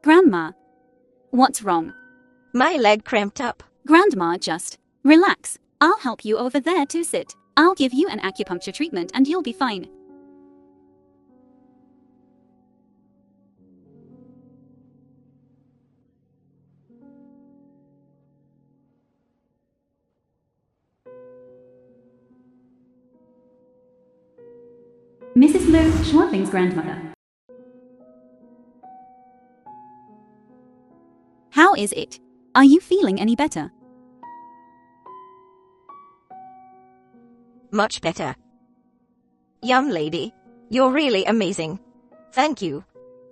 Grandma. What's wrong? My leg cramped up. Grandma, just relax. I'll help you over there to sit. I'll give you an acupuncture treatment and you'll be fine. Mrs. Lou Schwartling's grandmother. How is it? Are you feeling any better? Much better. Young lady, you're really amazing. Thank you.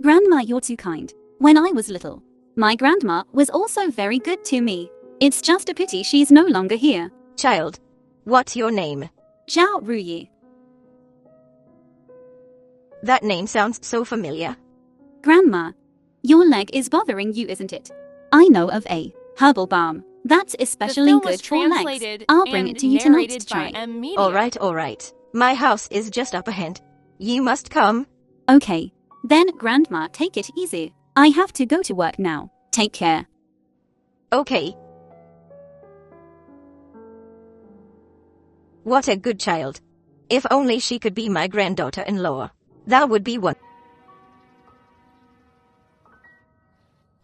Grandma, you're too kind. When I was little, my grandma was also very good to me. It's just a pity she's no longer here. Child, what's your name? Zhao Ruyi. That name sounds so familiar. Grandma, your leg is bothering you, isn't it? I know of a herbal balm that's especially good for legs. I'll bring it to you tonight to try. Alright. My house is just up ahead. You must come. Okay. Then, Grandma, take it easy. I have to go to work now. Take care. Okay. What a good child. If only she could be my granddaughter-in-law. That would be one.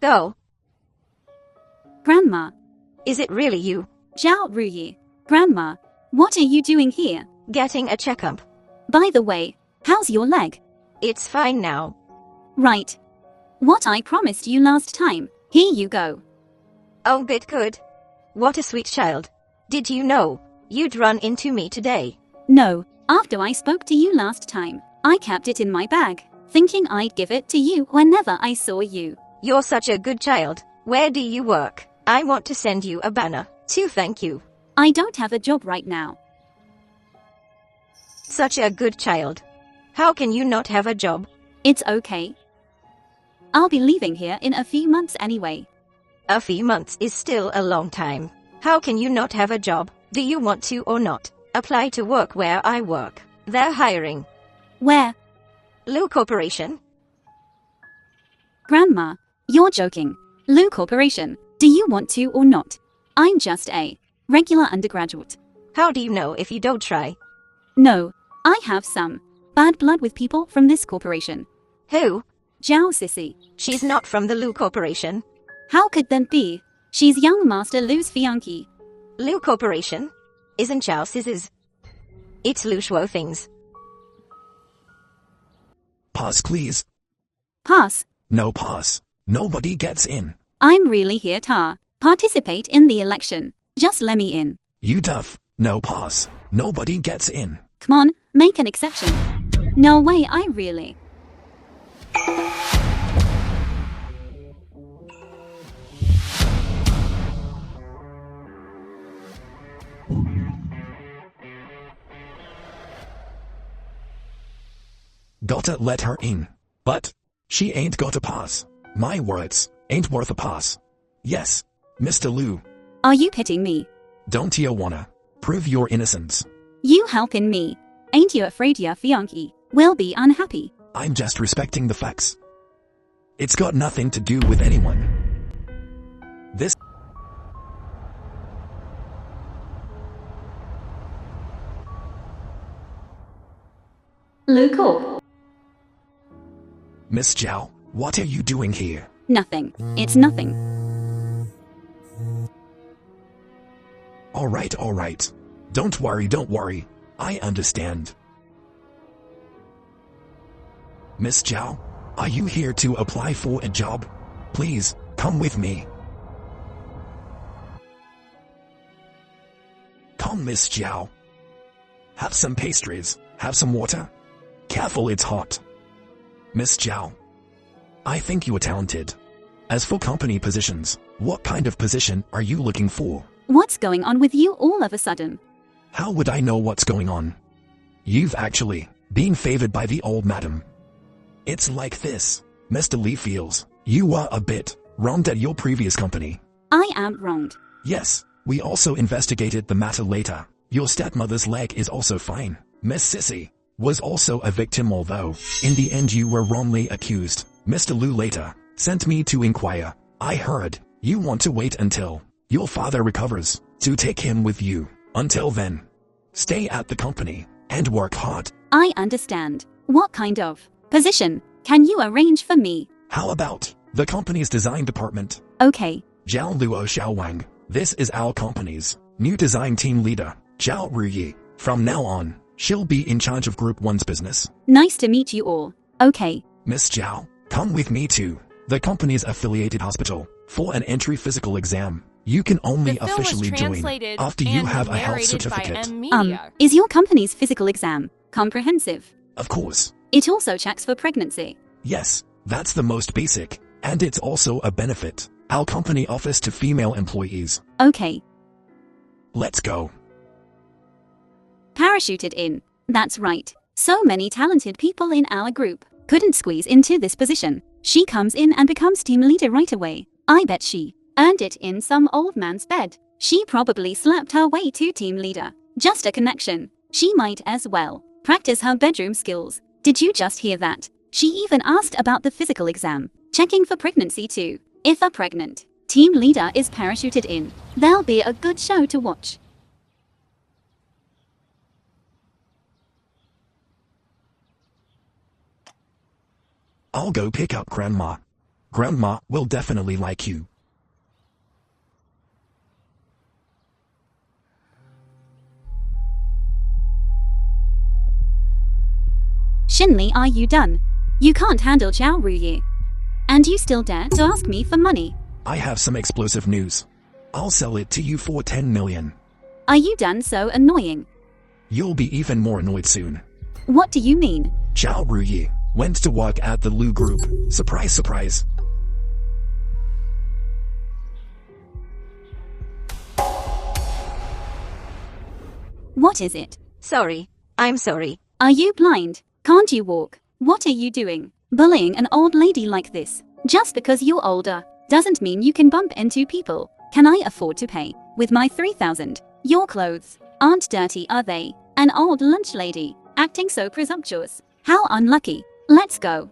Go. Grandma. Is it really you? Zhao Ruyi. Grandma, what are you doing here? Getting a checkup. By the way, how's your leg? It's fine now. Right. What I promised you last time. Here you go. Oh, bit good. What a sweet child. Did you know you'd run into me today? No, after I spoke to you last time, I kept it in my bag, thinking I'd give it to you whenever I saw you. You're such a good child. Where do you work? I want to send you a banner to thank you. I don't have a job right now. Such a good child. How can you not have a job? It's okay. I'll be leaving here in a few months anyway. A few months is still a long time. How can you not have a job? Do you want to or not? Apply to work where I work. They're hiring. Where? Lou Corporation. Grandma, you're joking. Lou Corporation, do you want to or not? I'm just a regular undergraduate. How do you know if you don't try? No, I have some bad blood with people from this corporation. Who? Zhao Sissy. She's not from the Lou Corporation. How could that be? She's young Master Lou's fiancée. Lou Corporation? Isn't Zhao Sis's? It's Lou Shuo things. Pass, please. Pass. No pass. Nobody gets in. I'm really here to participate in the election. Just let me in. You tough. No pass. Nobody gets in. Come on, make an exception. No way, I really. Gotta let her in. But she ain't got a pass. My words ain't worth a pass. Yes, Mr. Liu. Are you pitying me? Don't you wanna prove your innocence? You helping me. Ain't you afraid your fiancé will be unhappy? I'm just respecting the facts. It's got nothing to do with anyone. This Lou Corp. Miss Zhao, what are you doing here? Nothing. It's nothing. Alright. Don't worry. I understand. Miss Zhao, are you here to apply for a job? Please, come with me. Come, Miss Zhao. Have some pastries, have some water. Careful, it's hot. Miss Zhao, I think you are talented. As for company positions, what kind of position are you looking for? What's going on with you all of a sudden? How would I know what's going on? You've actually been favored by the old madam. It's like this. Mr. Lee feels you were a bit wronged at your previous company. I am wronged. Yes, we also investigated the matter later. Your stepmother's leg is also fine. Miss Sissy was also a victim, although in the end you were wrongly accused. Mr. Liu later sent me to inquire. I heard you want to wait until your father recovers to take him with you. Until then, stay at the company and work hard. I understand. What kind of position can you arrange for me? How about the company's design department? Okay. Zhao Luo Xiao Wang. This is our company's new design team leader, Zhao Ruyi. From now on, she'll be in charge of Group 1's business. Nice to meet you all. Okay. Miss Zhao, come with me to the company's affiliated hospital for an entry physical exam. You can only officially join after you have a health certificate. Is your company's physical exam comprehensive? Of course. It also checks for pregnancy. Yes, that's the most basic, and it's also a benefit our company offers to female employees. Okay. Let's go. Parachuted in. That's right. So many talented people in our group couldn't squeeze into this position. She comes in and becomes team leader right away. I bet she earned it in some old man's bed. She probably slapped her way to team leader. Just a connection. She might as well practice her bedroom skills. Did you just hear that? She even asked about the physical exam, checking for pregnancy too. If a pregnant team leader is parachuted in, there'll be a good show to watch. I'll go pick up Grandma. Grandma will definitely like you. Shinli, are you done? You can't handle Zhao Ruyi. And you still dare to ask me for money? I have some explosive news. I'll sell it to you for 10 million. Are you done so annoying? You'll be even more annoyed soon. What do you mean? Zhao Ruyi went to work at the Lu Group. Surprise, surprise. What is it? Sorry. I'm sorry. Are you blind? Can't you walk? What are you doing? Bullying an old lady like this? Just because you're older doesn't mean you can bump into people. Can I afford to pay with my 3,000? Your clothes aren't dirty, are they? An old lunch lady acting so presumptuous. How unlucky. Let's go.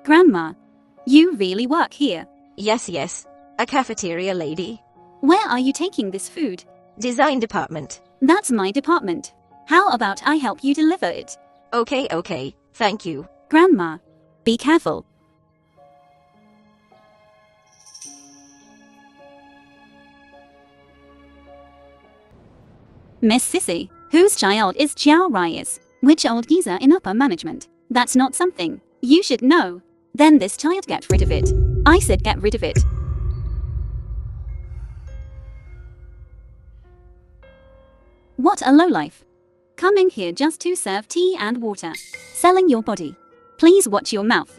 Grandma, you really work here? Yes. A cafeteria lady. Where are you taking this food? Design department. That's my department. How about I help you deliver it? Okay. Thank you. Grandma, be careful. Miss Sissy, whose child is Zhao Ruyi's? Which old geezer in upper management? That's not something you should know. Then this child, get rid of it. I said get rid of it. What a lowlife. Coming here just to serve tea and water. Selling your body. Please watch your mouth.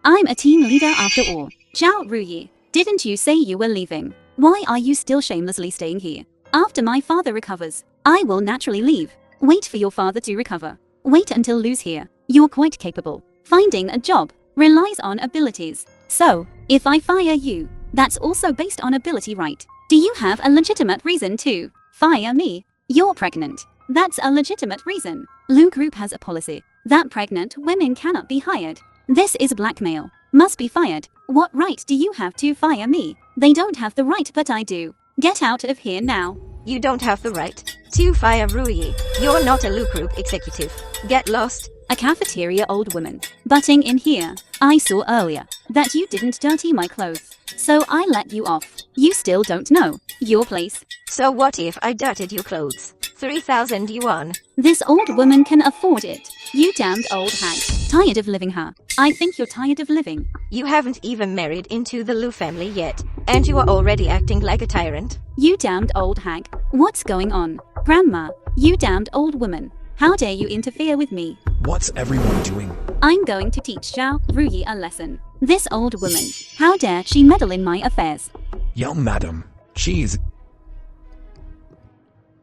I'm a team leader after all. Zhao Ruyi, didn't you say you were leaving? Why are you still shamelessly staying here? After my father recovers, I will naturally leave. Wait for your father to recover. Wait until Lu's here. You're quite capable. Finding a job relies on abilities. So, if I fire you, that's also based on ability, right? Do you have a legitimate reason to fire me? You're pregnant. That's a legitimate reason. Lu Group has a policy that pregnant women cannot be hired. This is blackmail. Must be fired. What right do you have to fire me? They don't have the right, but I do. Get out of here now. You don't have the right to fire Ruyi. You're not a Lu Group executive. Get lost. A cafeteria old woman butting in here. I saw earlier that you didn't dirty my clothes, so I let you off. You still don't know your place. So what if I dirted your clothes? 3,000 yuan. This old woman can afford it. You damned old hag. Tired of living her. I think you're tired of living. You haven't even married into the Lu family yet, and you are already acting like a tyrant. You damned old hag. What's going on? Grandma, you damned old woman. How dare you interfere with me? What's everyone doing? I'm going to teach Zhao Ruyi a lesson. This old woman, how dare she meddle in my affairs? Young madam, she's...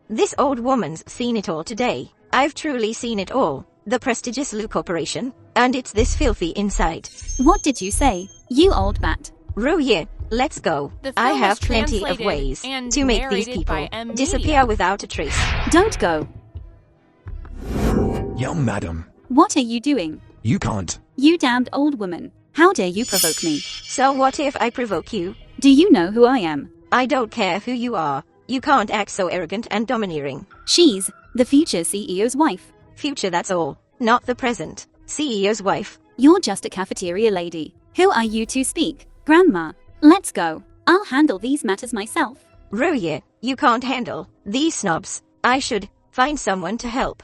This old woman's seen it all today. I've truly seen it all. The prestigious Lu Corporation, and it's this filthy inside. What did you say, you old bat? Ruyi, let's go. I have plenty of ways to make these people disappear without a trace. Don't go. Young madam. What are you doing? You can't. You damned old woman. How dare you provoke me? So what if I provoke you? Do you know who I am? I don't care who you are. You can't act so arrogant and domineering. She's the future CEO's wife. Future, that's all. Not the present. CEO's wife. You're just a cafeteria lady. Who are you to speak? Grandma, let's go. I'll handle these matters myself. Ruye, you can't handle these snobs. I should find someone to help.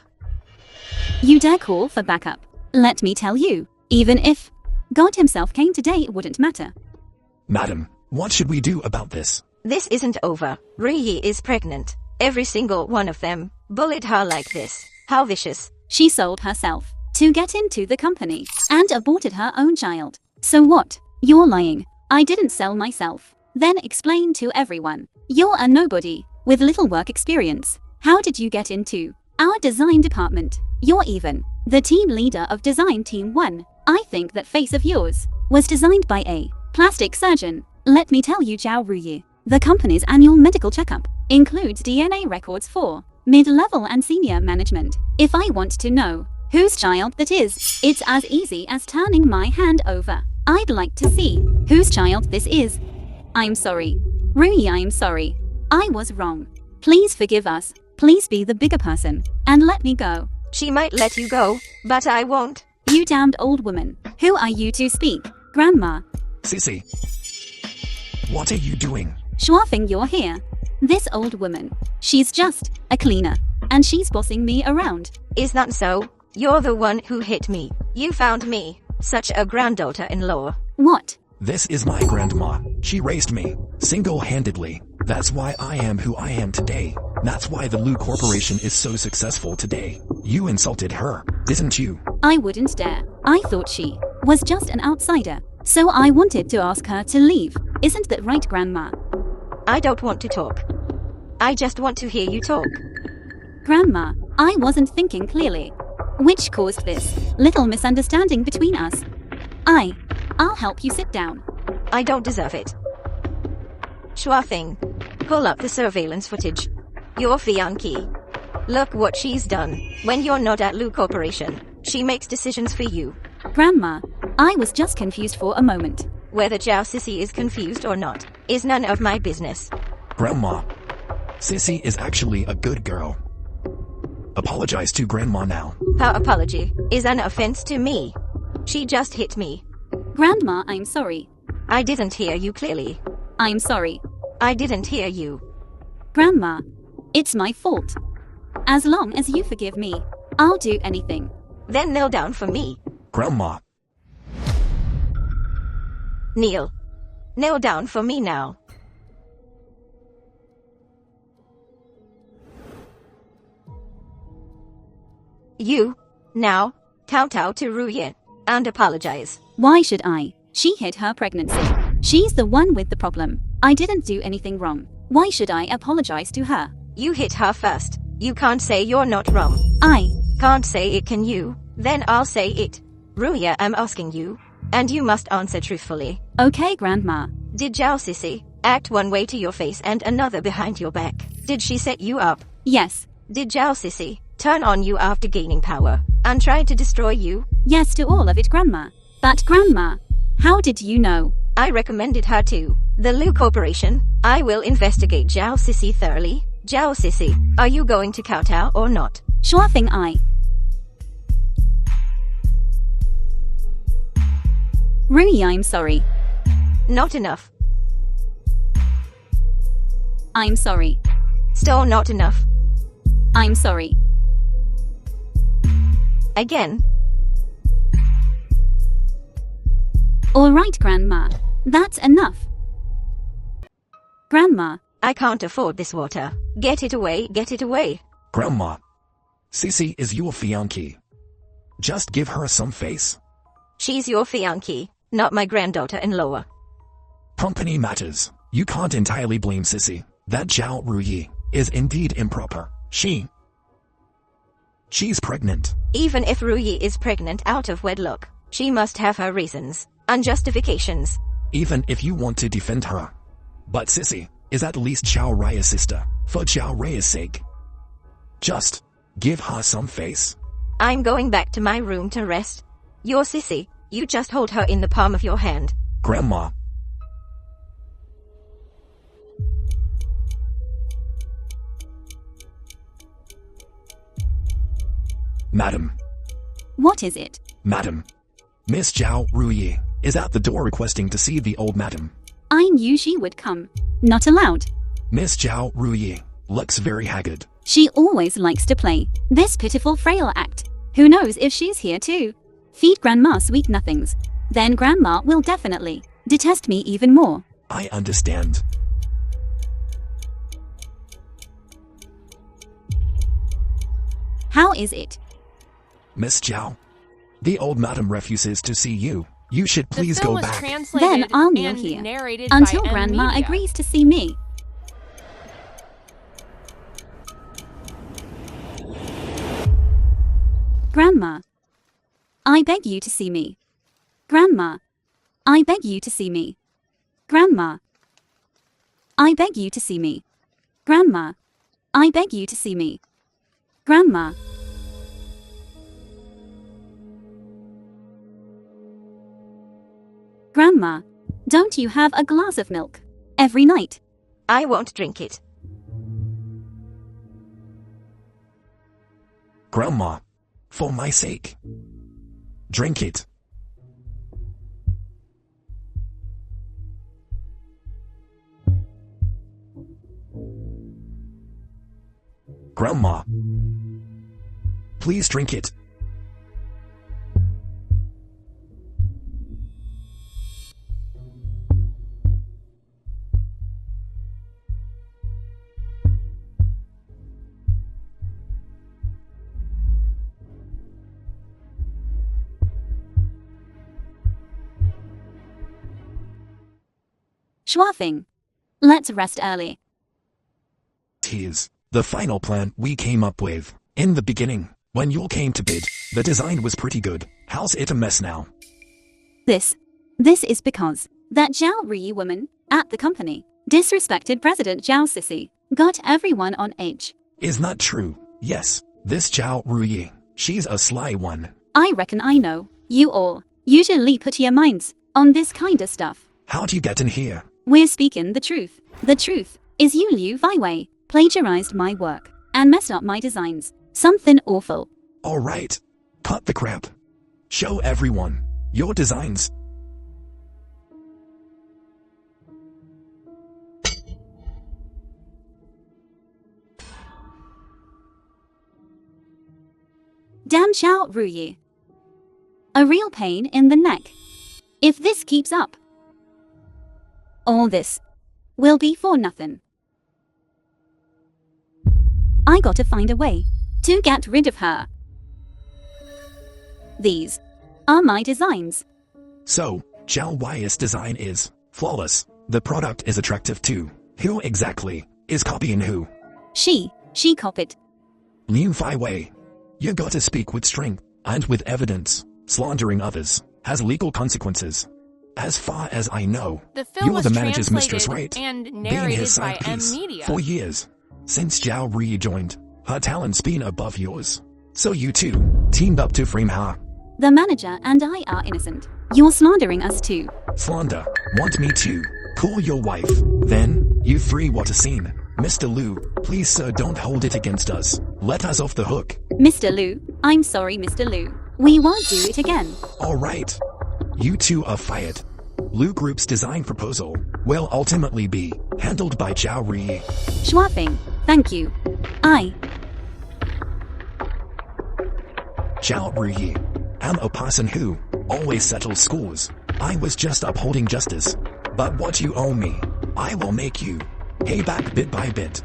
You dare call for backup? Let me tell you, even if God himself came today, it wouldn't matter. Madam, what should we do about this? This isn't over. Ruye is pregnant. Every single one of them bullied her like this. How vicious. She sold herself to get into the company and aborted her own child. So what? You're lying. I didn't sell myself. Then explain to everyone. You're a nobody with little work experience. How did you get into our design department? You're even the team leader of design team 1. I think that face of yours was designed by a plastic surgeon. Let me tell you, Zhao Ruyi, the company's annual medical checkup includes DNA records for mid-level and senior management. If I want to know whose child that is, it's as easy as turning my hand over. I'd like to see whose child this is. I'm sorry. Ruyi, I'm sorry. I was wrong. Please forgive us. Please be the bigger person and let me go. She might let you go, but I won't. You damned old woman. Who are you to speak? Grandma. Sissy. What are you doing? Schwaffing, you're here. This old woman. She's just a cleaner. And she's bossing me around. Is that so? You're the one who hit me. You found me. Such a granddaughter-in-law. What? This is my grandma. She raised me, single-handedly. That's why I am who I am today. That's why the Lu Corporation is so successful today. You insulted her, didn't you? I wouldn't dare. I thought she was just an outsider. So I wanted to ask her to leave. Isn't that right, Grandma? I don't want to talk. I just want to hear you talk. Grandma, I wasn't thinking clearly. Which caused this little misunderstanding between us. I'll help you sit down. I don't deserve it. Schwaffing. Pull up the surveillance footage. Your fiancée. Look what she's done. When you're not at Lu Corporation, she makes decisions for you. Grandma, I was just confused for a moment. Whether Zhao Sissy is confused or not is none of my business. Grandma. Sissy is actually a good girl. Apologize to Grandma now. Her apology is an offense to me. She just hit me. Grandma, I'm sorry. I didn't hear you clearly. I'm sorry. I didn't hear you. Grandma, it's my fault. As long as you forgive me, I'll do anything. Then kneel down for me. Grandma. Kneel. Kneel down for me now. You, now, kowtow to Ruye and apologize. Why should I? She hid her pregnancy. She's the one with the problem. I didn't do anything wrong. Why should I apologize to her? You hit her first. You can't say you're not wrong. I Can't say it, can you? Then I'll say it. Ruya, I'm asking you. And you must answer truthfully. Okay, Grandma. Did Zhao Sissy act one way to your face and another behind your back? Did she set you up? Yes. Did Zhao Sissy turn on you after gaining power and try to destroy you? Yes to all of it, Grandma. But Grandma, how did you know? I recommended her to the Lu Corporation. I will investigate Zhao Sissy thoroughly. Zhao Sissy, are you going to kowtow or not? Schwaffing, I. Ruyi, I'm sorry. Not enough. I'm sorry. Still not enough. I'm sorry. Again. All right, Grandma. That's enough. Grandma. I can't afford this water. Get it away, get it away. Grandma. Sissy is your fiancée. Just give her some face. She's your fiancée, not my granddaughter-in-law. Company matters. You can't entirely blame Sissy. That Zhao Ruyi is indeed improper. She's pregnant. Even if Ruyi is pregnant out of wedlock, she must have her reasons and justifications. Even if you want to defend her. But Sissy is at least Zhao Raya's sister, for Zhao Raya's sake. Just give her some face. I'm going back to my room to rest. You're sissy. You just hold her in the palm of your hand. Grandma. Madam. What is it? Madam. Miss Zhao Ruyi is at the door requesting to see the old madam. I knew she would come. Not allowed. Miss Zhao Ruyi looks very haggard. She always likes to play this pitiful frail act. Who knows if she's here too? Feed Grandma sweet nothings. Then Grandma will definitely detest me even more. I understand. How is it? Miss Zhao, the old madam refuses to see you. You should please the film go was back. Translated Then I'll kneel and here narrated until by M Grandma Media. agrees to see me. Grandma, I beg you to see me. Grandma, I beg you to see me. Grandma, I beg you to see me. Grandma, I beg you to see me. Grandma. Grandma, don't you have a glass of milk every night? I won't drink it. Grandma, for my sake, drink it. Grandma, please drink it. Schwaffing. Let's rest early. Here's the final plan we came up with. In the beginning, when you all came to bid, the design was pretty good. How's it a mess now? This is because that Zhao Ruyi woman at the company disrespected President Zhao Sisi, got everyone on edge. Is that true? Yes, this Zhao Ruyi, she's a sly one. I reckon I know. You all usually put your minds on this kind of stuff. How'd you get in here? We're speaking the truth. The truth is you Liu Weiwei plagiarized my work and messed up my designs. Something awful. Alright, cut the crap. Show everyone your designs. Damn Zhao Ruyi. A real pain in the neck. If this keeps up, all this will be for nothing. I gotta find a way to get rid of her. These are my designs. So, Zhao Wei's design is flawless. The product is attractive too. Who exactly is copying who? She copied. Liu Weiwei. You gotta speak with strength and with evidence. Slandering others has legal consequences. As far as I know, The film you're was the manager's mistress, translated right? and Being narrated his by side M piece Media. for years. Since Zhao rejoined, her talent's been above yours. So you two teamed up to frame her. The manager and I are innocent. You're slandering us too. Slander. Want me to call your wife? Then, you three, what a scene. Mr. Liu, please sir, don't hold it against us. Let us off the hook. Mr. Liu, I'm sorry, Mr. Liu. We won't do it again. Alright. You two are fired. Liu Group's design proposal will ultimately be handled by Zhao Ruyi. Schwaffing, thank you. Zhao Ruyi. I'm a person who always settles scores. I was just upholding justice. But what you owe me, I will make you pay back bit by bit.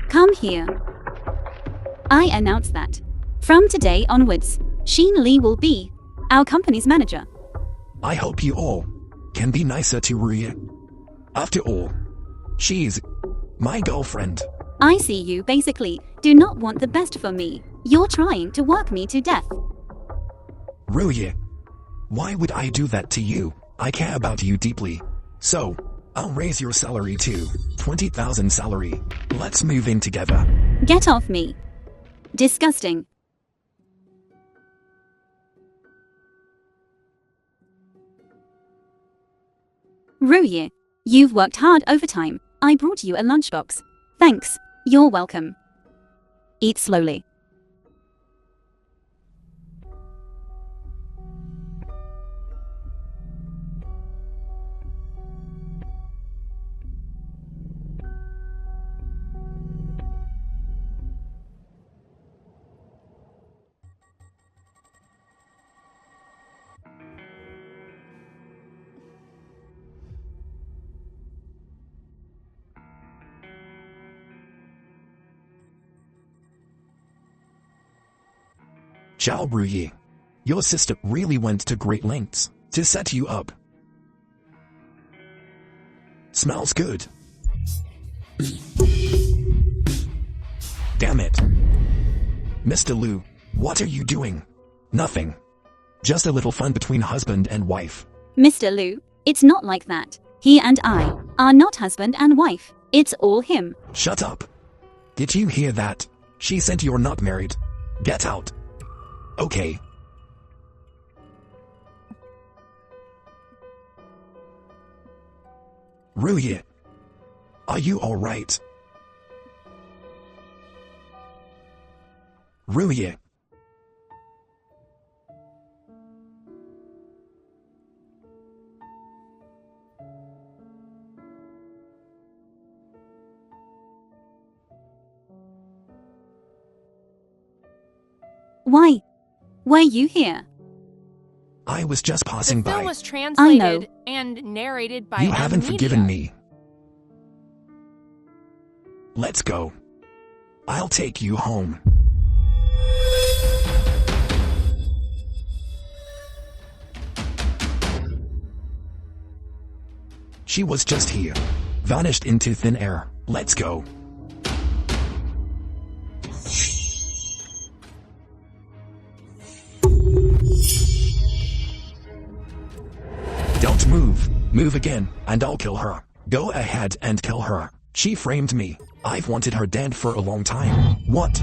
Come here. I announce that from today onwards, Xin Li will be our company's manager. I hope you all can be nicer to Ruyi. After all, she's my girlfriend. I see you basically do not want the best for me. You're trying to work me to death. Ruyi, why would I do that to you? I care about you deeply. So, I'll raise your salary to 20,000 salary. Let's move in together. Get off me. Disgusting. Ruye, you've worked hard overtime. I brought you a lunchbox. Thanks. You're welcome. Eat slowly. Zhao Ruyi, your sister really went to great lengths to set you up. Smells good. Damn it. Mr. Liu, what are you doing? Nothing. Just a little fun between husband and wife. Mr. Liu, it's not like that. He and I are not husband and wife. It's all him. Shut up. Did you hear that? She said you're not married. Get out. Okay. Ruye, are you alright? Ruye. Why? Were you here? I was just passing The film by. was translated know. and narrated by You haven't media. forgiven me. Let's go. I'll take you home. She was just here. Vanished into thin air. Let's go. Don't move. Move again, and I'll kill her. Go ahead and kill her. She framed me. I've wanted her dead for a long time. What?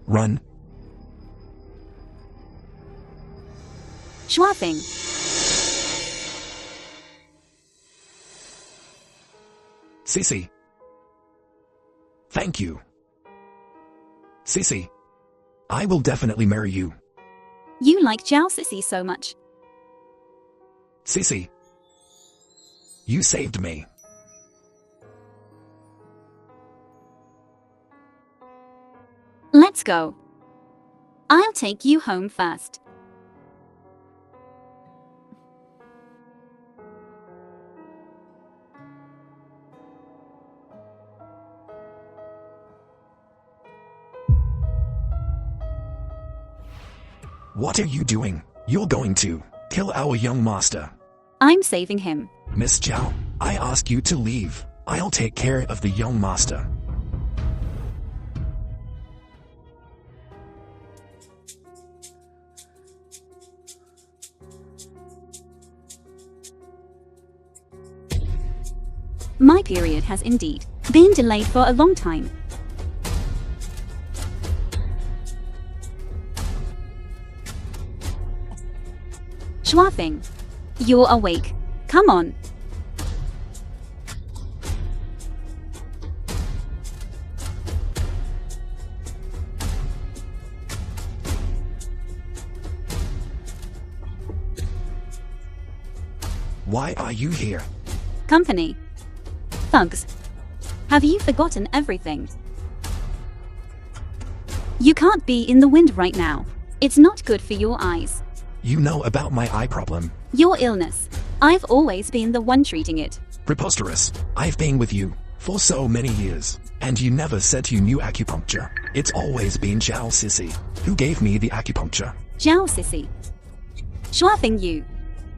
Run. Schwafing. Sissy. Thank you. Sissy. I will definitely marry you. You like Zhao Sissy so much. Sissy. You saved me. Let's go. I'll take you home first. What are you doing? You're going to kill our young master. I'm saving him. Miss Zhao, I ask you to leave. I'll take care of the young master. My period has indeed been delayed for a long time. Schwafing. You're awake. Come on. Why are you here? Company. Thugs. Have you forgotten everything? You can't be in the wind right now. It's not good for your eyes. You know about my eye problem. Your illness. I've always been the one treating it. Preposterous. I've been with you for so many years, and you never said you knew acupuncture. It's always been Zhao Sissy who gave me the acupuncture. Zhao Sissy. Schwafing you.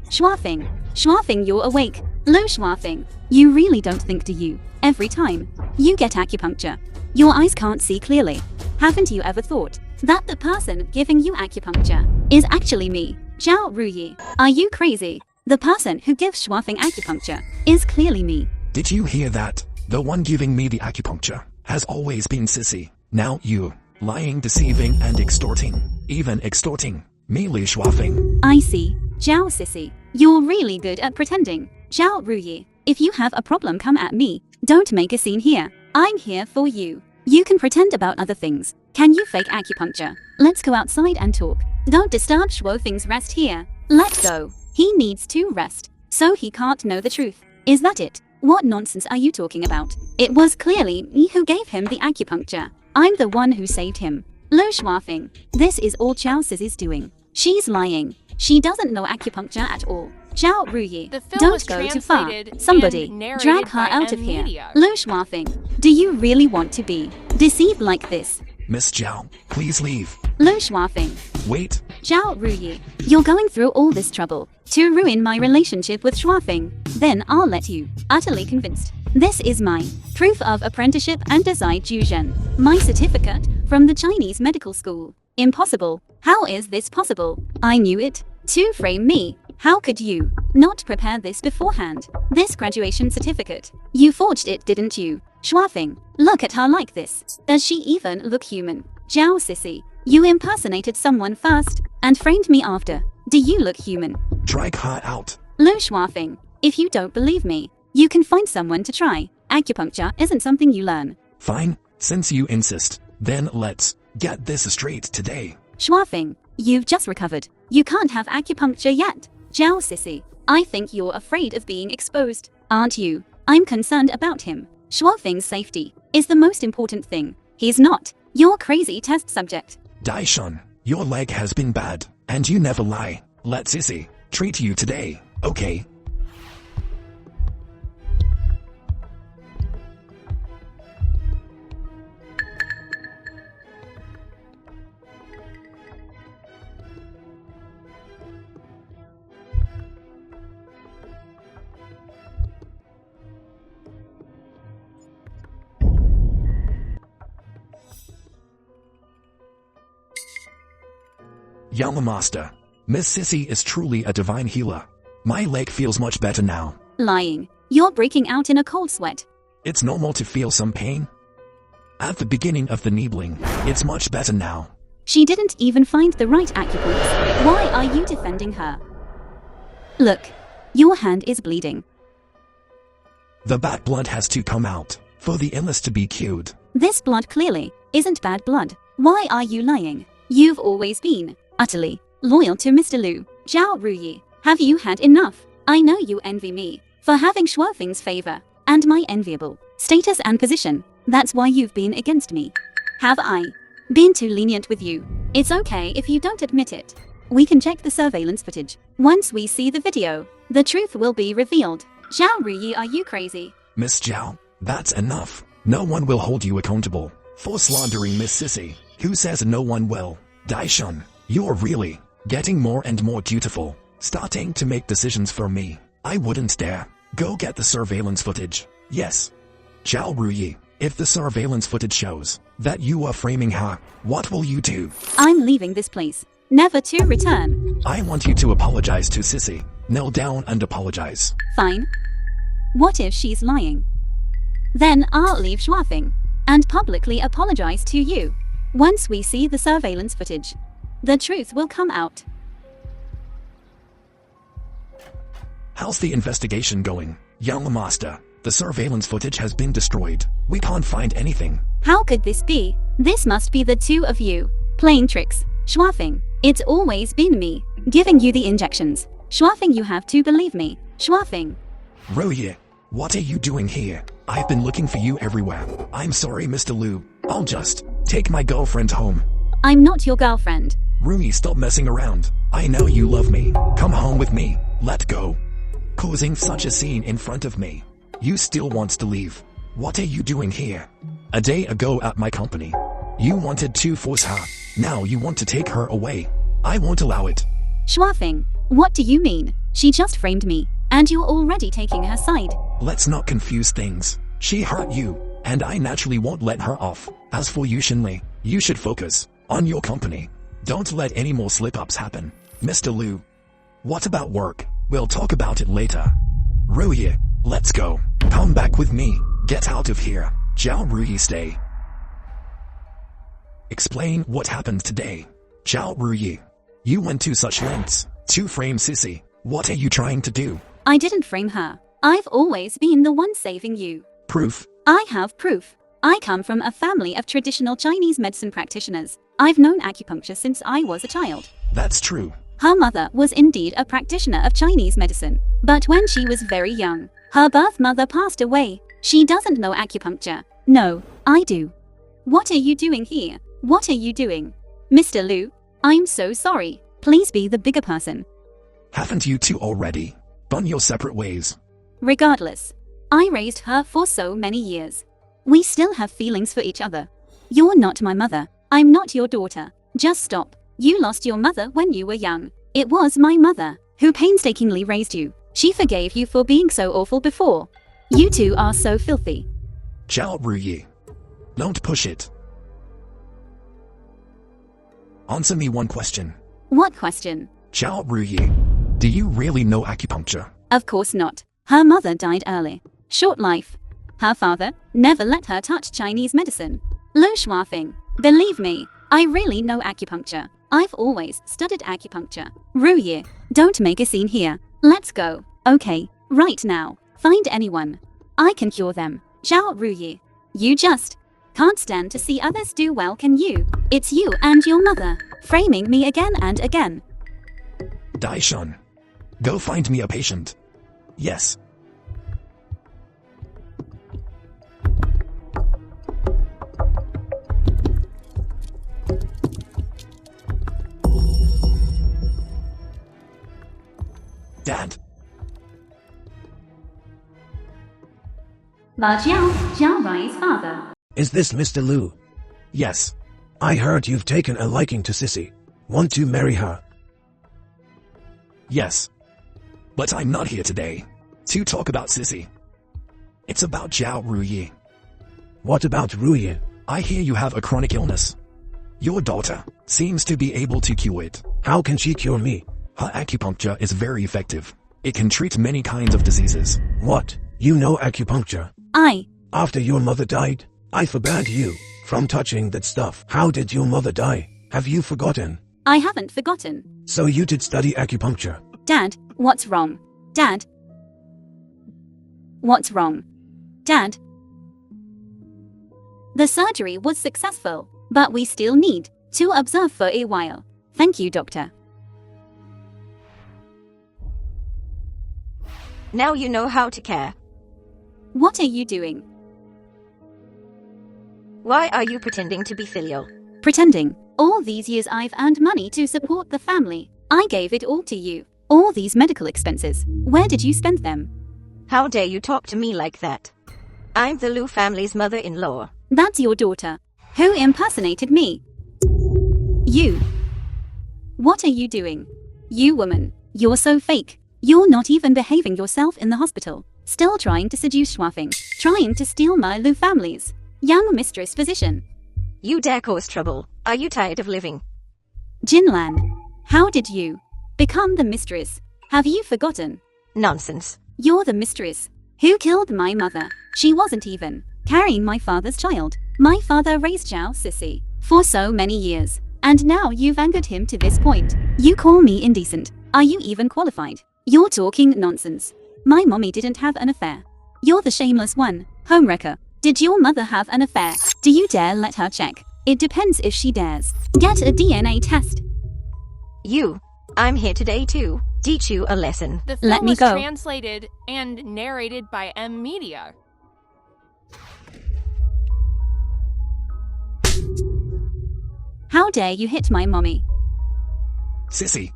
Schwafing. Schwafing you're awake. Lo Schwafing. You really don't think, do you? Every time you get acupuncture, your eyes can't see clearly. Haven't you ever thought that the person giving you acupuncture is actually me, Zhao Ruyi. Are you crazy? The person who gives Shuafeng acupuncture is clearly me. Did you hear that? The one giving me the acupuncture has always been Sissy. Now you, lying, deceiving, and extorting. Even extorting me, Li Shuafeng. I see. Zhao Sissy, you're really good at pretending. Zhao Ruyi, if you have a problem, come at me. Don't make a scene here. I'm here for you. You can pretend about other things. Can you fake acupuncture? Let's go outside and talk. Don't disturb Shuofeng's rest here. Let go. He needs to rest, so he can't know the truth. Is that it? What nonsense are you talking about? It was clearly me who gave him the acupuncture. I'm the one who saved him. Lo Shuafeng, this is all Zhao Sissy's doing. She's lying. She doesn't know acupuncture at all. Zhao Ruyi, The film don't was go too far. translated Somebody, and narrated drag her by out M of here. Media. Lo Shuafeng, do you really want to be deceived like this? Miss Zhao, please leave. Lo Shuafeng, Wait, Zhao Ruyi, you're going through all this trouble to ruin my relationship with Shuafeng. Then I'll let you. Utterly convinced. This is my proof of apprenticeship and Desai Juzhen. My certificate from the Chinese medical school. Impossible. How is this possible? I knew it. To frame me. How could you not prepare this beforehand? This graduation certificate. You forged it, didn't you? Shuafeng, look at her like this. Does she even look human? Zhao Sissy, you impersonated someone first and framed me after. Do you look human? drag her out. Lo Shuafeng, if you don't believe me, you can find someone to try. Acupuncture isn't something you learn. Fine, since you insist, then let's get this straight today. Shuafeng, you've just recovered. You can't have acupuncture yet. Zhao Sissy, I think you're afraid of being exposed, aren't you? I'm concerned about him. Shuafeng's safety is the most important thing. He's not your crazy test subject. Daishan, your leg has been bad, and you never lie. Let Sissy treat you today, okay? Young Master, Miss Sissy is truly a divine healer. My leg feels much better now. Lying. You're breaking out in a cold sweat. It's normal to feel some pain. At the beginning of the needling, it's much better now. She didn't even find the right acupoints. Why are you defending her? Look, your hand is bleeding. The bad blood has to come out for the illness to be cured. This blood clearly isn't bad blood. Why are you lying? You've always been utterly loyal to Mr. Liu. Zhao Ruyi, have you had enough? I know you envy me for having Shuofeng's favor and my enviable status and position. That's why you've been against me. Have I been too lenient with you? It's okay if you don't admit it. We can check the surveillance footage. Once we see the video, the truth will be revealed. Zhao Ruyi, are you crazy? Miss Zhao, that's enough. No one will hold you accountable for slandering Miss Sissy. Who says no one will? Daishan, you're really getting more and more dutiful, starting to make decisions for me. I wouldn't dare. Go get the surveillance footage. Yes. Zhao Ruyi, if the surveillance footage shows that you are framing her, what will you do? I'm leaving this place, never to return. I want you to apologize to Sissy. Kneel down and apologize. Fine. What if she's lying? Then I'll leave Shuafeng and publicly apologize to you. Once we see the surveillance footage, the truth will come out. How's the investigation going, young master? The surveillance footage has been destroyed. We can't find anything. How could this be? This must be the two of you playing tricks. Shuafeng, it's always been me giving you the injections. Shuafeng, you have to believe me. Shuafeng. Ruyi, what are you doing here? I've been looking for you everywhere. I'm sorry, Mr. Liu. I'll just take my girlfriend home. I'm not your girlfriend. Ruyi, stop messing around. I know you love me. Come home with me. Let go. Causing such a scene in front of me. You still want to leave. What are you doing here? A day ago at my company, you wanted to force her. Now you want to take her away. I won't allow it. Shuafeng, what do you mean? She just framed me, and you're already taking her side. Let's not confuse things. She hurt you, and I naturally won't let her off. As for you, Shinlei, you should focus On your company. Don't let any more slip-ups happen. Mr. Liu. What about work? We'll talk about it later. Ruyi, let's go. Come back with me. Get out of here. Zhao Ruyi, stay. Explain what happened today. Zhao Ruyi. You went to such lengths to frame Sissy. What are you trying to do? I didn't frame her. I've always been the one saving you. Proof? I have proof. I come from a family of traditional Chinese medicine practitioners. I've known acupuncture since I was a child. That's true. Her mother was indeed a practitioner of Chinese medicine. But when she was very young, her birth mother passed away. She doesn't know acupuncture. No, I do. What are you doing here? What are you doing? Mr. Liu, I'm so sorry. Please be the bigger person. Haven't you two already gone your separate ways? Regardless, I raised her for so many years. We still have feelings for each other. You're not my mother. I'm not your daughter. Just stop. You lost your mother when you were young. It was my mother who painstakingly raised you. She forgave you for being so awful before. You two are so filthy. Zhao Ruyi. Don't push it. Answer me one question. What question? Zhao Ruyi. Do you really know acupuncture? Of course not. Her mother died early. Short life. Her father never let her touch Chinese medicine. Lo Shuafeng. Believe me, I really know acupuncture. I've always studied acupuncture. Ruyi, don't make a scene here. Let's go. Okay, right now. Find anyone. I can cure them. Zhao Ruyi. You just can't stand to see others do well, can you? It's you and your mother, framing me again and again. Daishan. Go find me a patient. Yes. Dad. Ma Jiao, Zhao Rui's father. Is this Mr. Liu? Yes. I heard you've taken a liking to Sissy. Want to marry her? Yes. But I'm not here today to talk about Sissy. It's about Zhao Ruyi. What about Ruyi? I hear you have a chronic illness. Your daughter seems to be able to cure it. How can she cure me? Her acupuncture is very effective. It can treat many kinds of diseases. What? You know acupuncture? After your mother died, I forbade you from touching that stuff. How did your mother die? Have you forgotten? I haven't forgotten. So you did study acupuncture? Dad, what's wrong? Dad? What's wrong? Dad? The surgery was successful, but we still need to observe for a while. Thank you, doctor. Now you know how to care. What are you doing? Why are you pretending to be filial? Pretending. All these years I've earned money to support the family. I gave it all to you. All these medical expenses. Where did you spend them? How dare you talk to me like that? I'm the Liu family's mother-in-law. That's your daughter, who impersonated me. You. What are you doing? You woman, you're so fake. You're not even behaving yourself in the hospital. Still trying to seduce Shuafeng. Trying to steal my Liu family's young mistress position. You dare cause trouble. Are you tired of living? Jinlan, how did you become the mistress? Have you forgotten? Nonsense. You're the mistress who killed my mother. She wasn't even carrying my father's child. My father raised Zhao Sissy for so many years, and now you've angered him to this point. You call me indecent. Are you even qualified? You're talking nonsense. My mommy didn't have an affair. You're the shameless one, homewrecker. Did your mother have an affair? Do you dare let her check? It depends if she dares. Get a DNA test. I'm here today to teach you a lesson. The film Let me was go. translated and narrated by M Media. How dare you hit my mommy? Sissy.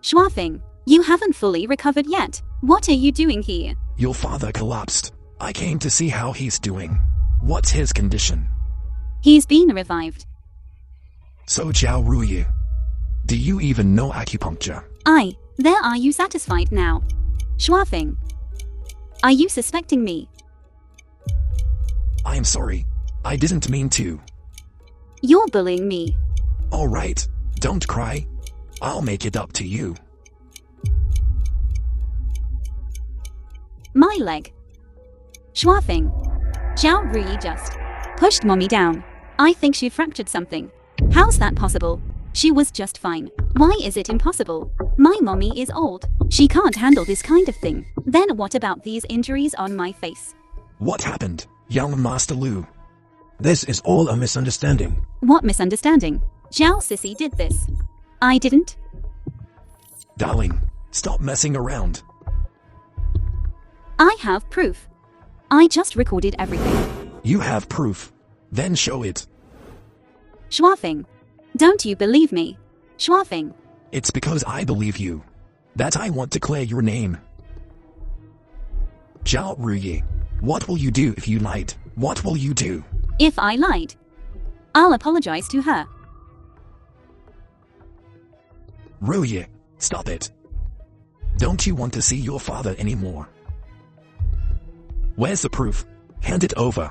Shuafeng, you haven't fully recovered yet. What are you doing here? Your father collapsed. I came to see how he's doing. What's his condition? He's been revived. So Zhao Ruyi. Do you even know acupuncture? There are you satisfied now? Shuafeng. Are you suspecting me? I'm sorry. I didn't mean to. You're bullying me. Alright, don't cry. I'll make it up to you. My leg. Schwafing. Zhao Ruyi just pushed mommy down. I think she fractured something. How's that possible? She was just fine. Why is it impossible? My mommy is old. She can't handle this kind of thing. Then what about these injuries on my face? What happened, young Master Lu? This is all a misunderstanding. What misunderstanding? Zhao Sissy did this. I didn't. Darling, stop messing around. I have proof. I just recorded everything. You have proof. Then show it. Schwafing. Don't you believe me? Schwafing. It's because I believe you that I want to clear your name. Zhao Ruyi, what will you do if you lied? What will you do? If I lied, I'll apologize to her. Ruyi, stop it. Don't you want to see your father anymore? Where's the proof? Hand it over.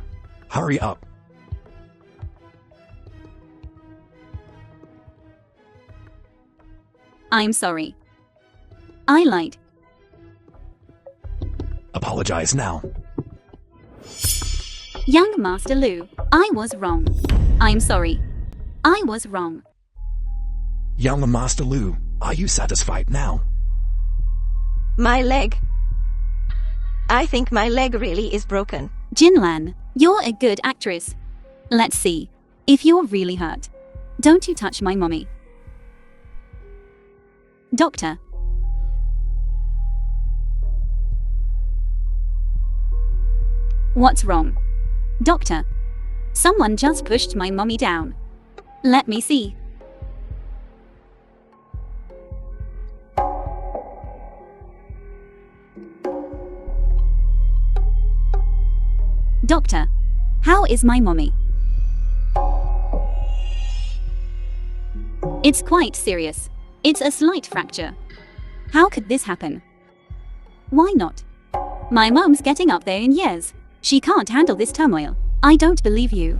Hurry up. I'm sorry. I lied. Apologize now. Young Master Lu, I was wrong. I'm sorry. I was wrong. Young Master Lu, are you satisfied now? My leg. I think my leg really is broken. Jinlan, you're a good actress. Let's see if you're really hurt. Don't you touch my mommy. Doctor. What's wrong? Doctor. Someone just pushed my mommy down. Let me see. Doctor, how is my mommy? It's quite serious. It's a slight fracture. How could this happen? Why not? My mom's getting up there in years. She can't handle this turmoil. I don't believe you.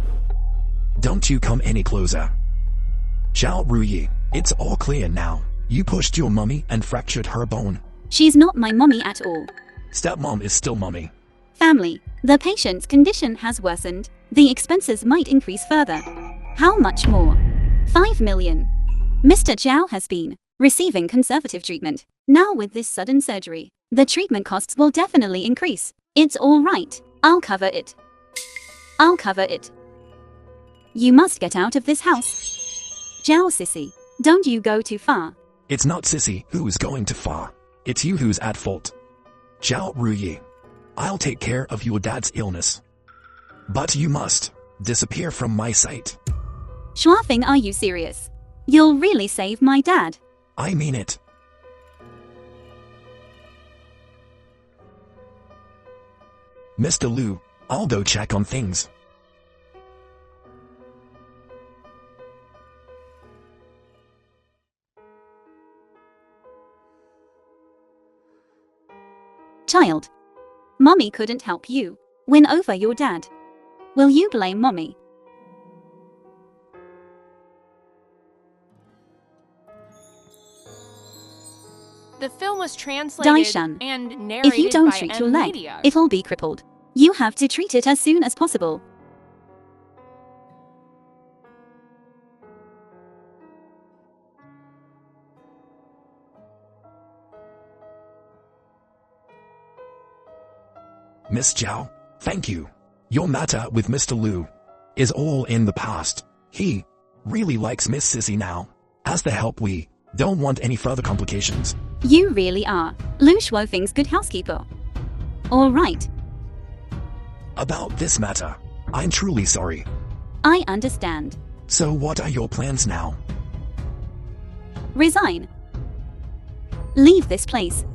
Don't you come any closer. Zhao Ruyi, it's all clear now. You pushed your mummy and fractured her bone. She's not my mommy at all. Stepmom is still mummy. Family, the patient's condition has worsened. The expenses might increase further. How much more? 5 million. Mr. Zhao has been receiving conservative treatment. Now with this sudden surgery, the treatment costs will definitely increase. It's all right. I'll cover it. I'll cover it. You must get out of this house. Zhao Sissy, don't you go too far. It's not Sissy who's going too far. It's you who's at fault. Zhao Ruyi, I'll take care of your dad's illness. But you must disappear from my sight. Schwafing, are you serious? You'll really save my dad? I mean it. Mr. Lu, I'll go check on things. Child. Mommy couldn't help you win over your dad. Will you blame mommy? The film was translated Daishan, and narrated if you don't by treat M your leg, Media. it'll be crippled. You have to treat it as soon as possible. Miss Zhao, thank you. Your matter with Mr. Lu is all in the past. He really likes Miss Sissy now. As the help, we don't want any further complications. You really are Lu Shuofeng's good housekeeper. All right. About this matter, I'm truly sorry. I understand. So what are your plans now? Resign. Leave this place.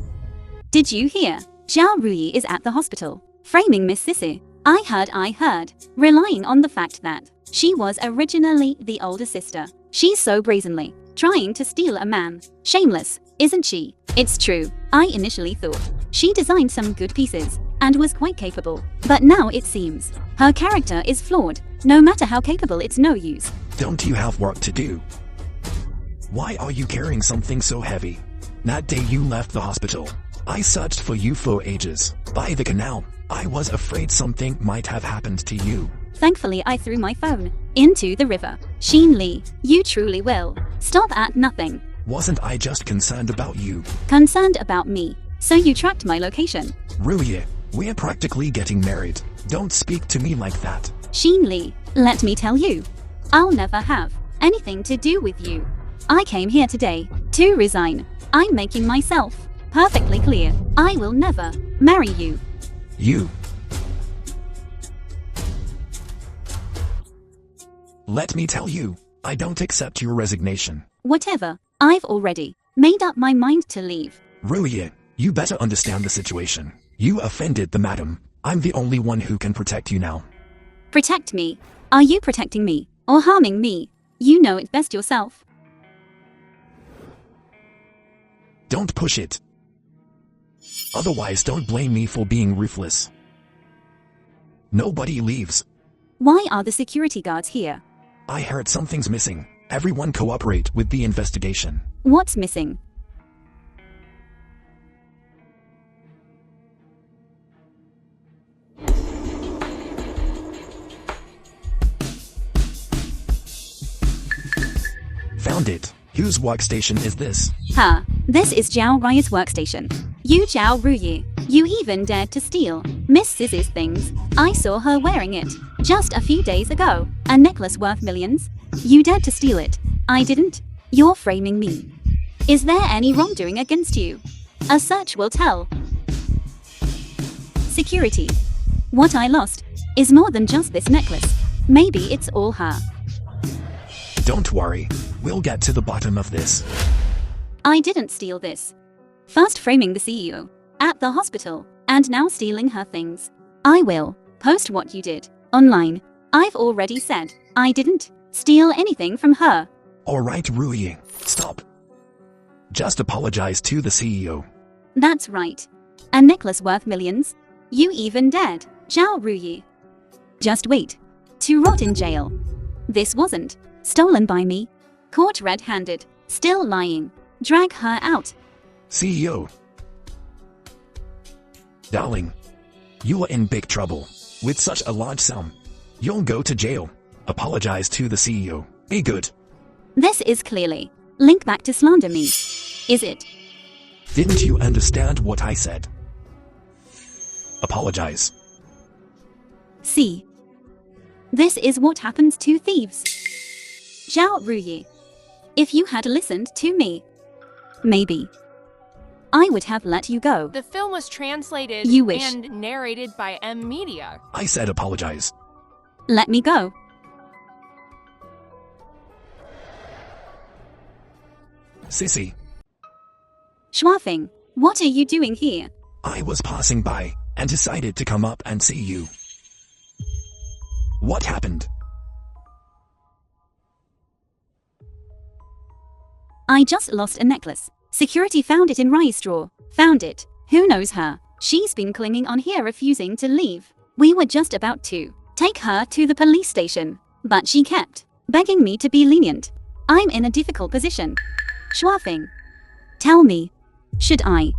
Did you hear? Zhao Ruyi is at the hospital, framing Miss Sissy. I heard, relying on the fact that she was originally the older sister. She's so brazenly trying to steal a man. Shameless, isn't she? It's true. I initially thought she designed some good pieces and was quite capable. But now it seems her character is flawed. No matter how capable, it's no use. Don't you have work to do? Why are you carrying something so heavy? That day you left the hospital, I searched for you for ages. By the canal, I was afraid something might have happened to you. Thankfully, I threw my phone into the river. Sheen Lee, you truly will stop at nothing. Wasn't I just concerned about you? Concerned about me, so you tracked my location. Ruye, we're practically getting married. Don't speak to me like that. Sheen Lee, let me tell you, I'll never have anything to do with you. I came here today to resign. I'm making myself perfectly clear. I will never marry you. You. Let me tell you, I don't accept your resignation. Whatever, I've already made up my mind to leave. Ruye, you better understand the situation. You offended the madam. I'm the only one who can protect you now. Protect me? Are you protecting me or harming me? You know it best yourself. Don't push it. Otherwise, don't blame me for being ruthless. Nobody leaves. Why are the security guards here? I heard something's missing. Everyone cooperate with the investigation. What's missing? Found it. Whose workstation is this? This is Zhao Riot's workstation. You Zhao Ruyi, you even dared to steal Miss Sis's things. I saw her wearing it just a few days ago. A necklace worth millions. You dared to steal it. I didn't. You're framing me. Is there any wrongdoing against you? A search will tell. Security. What I lost is more than just this necklace. Maybe it's all her. Don't worry. We'll get to the bottom of this. I didn't steal this. First framing the CEO at the hospital, and now stealing her things. I will post what you did online. I've already said I didn't steal anything from her. Alright, Ruyi, stop. Just apologize to the CEO. That's right. A necklace worth millions? You even dared, Zhao Ruyi. Just wait. To rot in jail. This wasn't stolen by me. Caught red-handed, still lying. Drag her out. CEO. Darling, you are in big trouble. With such a large sum, you'll go to jail. Apologize to the CEO. Be good. This is clearly link back to slander me. Is it? Didn't you understand what I said? Apologize. See. This is what happens to thieves. Zhao Ruyi. If you had listened to me, maybe I would have let you go. The film was translated You wish. and narrated by M Media. I said apologize. Let me go. Sissy, Schwafing, what are you doing here? I was passing by and decided to come up and see you. What happened? I just lost a necklace. Security found it in rice straw. Found it. Who knows her? She's been clinging on here, refusing to leave. We were just about to take her to the police station, but she kept begging me to be lenient. I'm in a difficult position. Schwafing, tell me, should I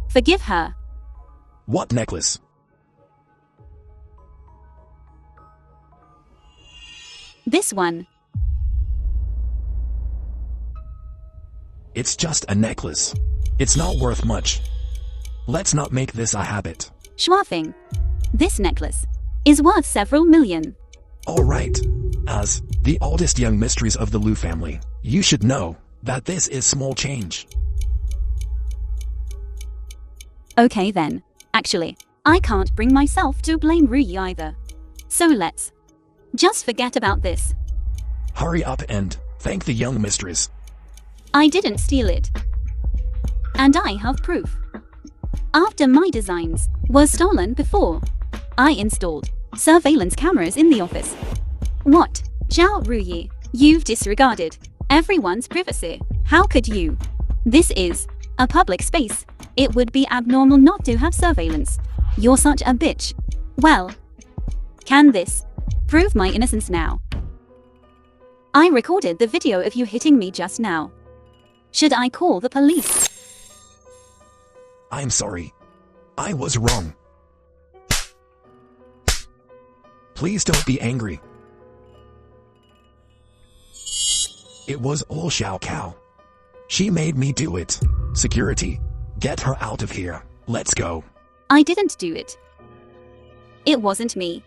forgive her? What necklace? This one. It's just a necklace. It's not worth much. Let's not make this a habit. Schwafing, this necklace is worth several million. Alright. As the oldest young mistress of the Liu family, you should know that this is small change. Okay then. Actually, I can't bring myself to blame Rui either. So let's just forget about this. Hurry up and thank the young mistress. I didn't steal it. And I have proof. After my designs were stolen before, I installed surveillance cameras in the office. What, Zhao Ruyi, you've disregarded everyone's privacy. How could you? This is a public space. It would be abnormal not to have surveillance. You're such a bitch. Well, can this prove my innocence now? I recorded the video of you hitting me just now. Should I call the police? I'm sorry. I was wrong. Please don't be angry. It was all Xiao Cao. She made me do it. Security, get her out of here. Let's go. I didn't do it. It wasn't me.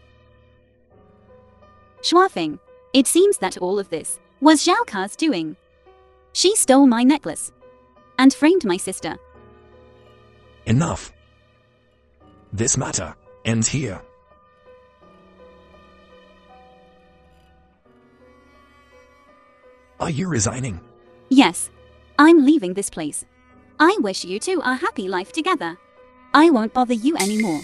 Shuafeng, it seems that all of this was Xiao Cao's doing. She stole my necklace and framed my sister. Enough. This matter ends here. Are you resigning? Yes, I'm leaving this place. I wish you two a happy life together. I won't bother you anymore.